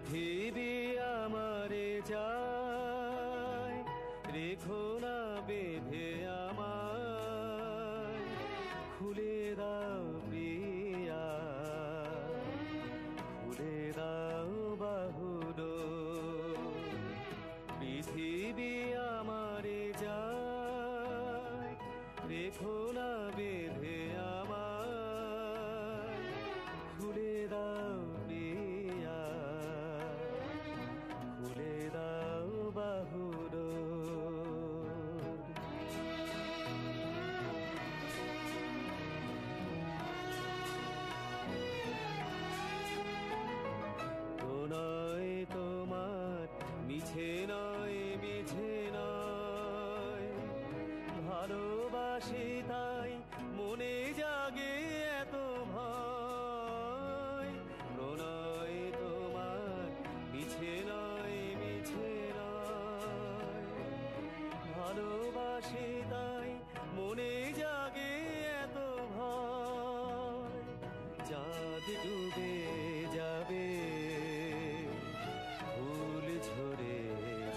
পৃথিবী আমারে যায়, রেখো না বেঁধে আমায়, খুলে দাও প্রিয়া, খুলে দাও বাহুডোর। পৃথিবী আমারে যায়, রেখো না বেঁধে আমায়, খুলে দাও প্রিয়া, খুলে দাও বাহুডোর। প্রণয় তোমার মিছে নয়, মিছে নয়, ভালোবাসি তাই মনে জাগে এত ভয়। প্রণয় তোমার মিছে নয়, মিছে নয়, ভালোবাসি তাই মনে জাগে এত ভয়। চাঁদ ডুবে যাবে, ফুল ঝরে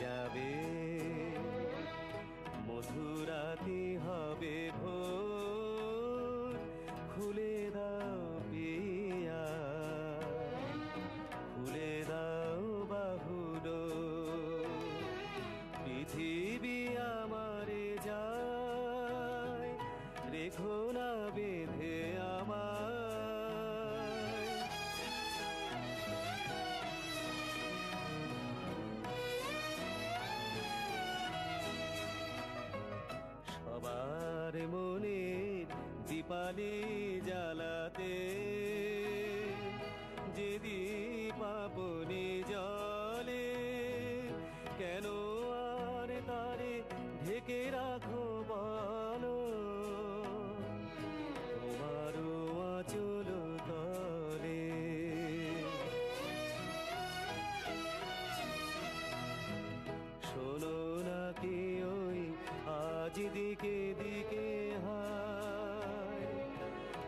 যাবে, মধুরাতি হবে ভোর, খুলে দাও প্রিয়া, খুলে দাও বাহুডোর। পৃথিবী আমারে যায়, রেখো না বেঁধে আমায়। সবার মনে দীপালি জ্বালাতে, যে দীপ আপনি জলে, কেন আর তারে ঢেকে রাখো বলো, তোমারও আঁচল তলে। শোনো নাকি ওই আজ দিকে দিকে হায়,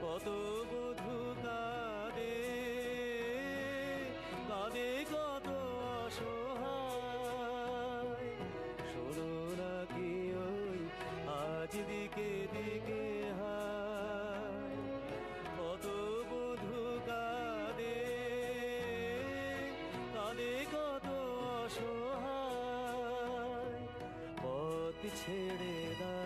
কত বধূ কাঁদে, কাঁদে কত অসহায়। শোনো নাকি ওই আজ দিকে দিকে হায়, কত বধূ কাঁদে, কাঁদে কত অসহায়। পথ ছেড়ে দাও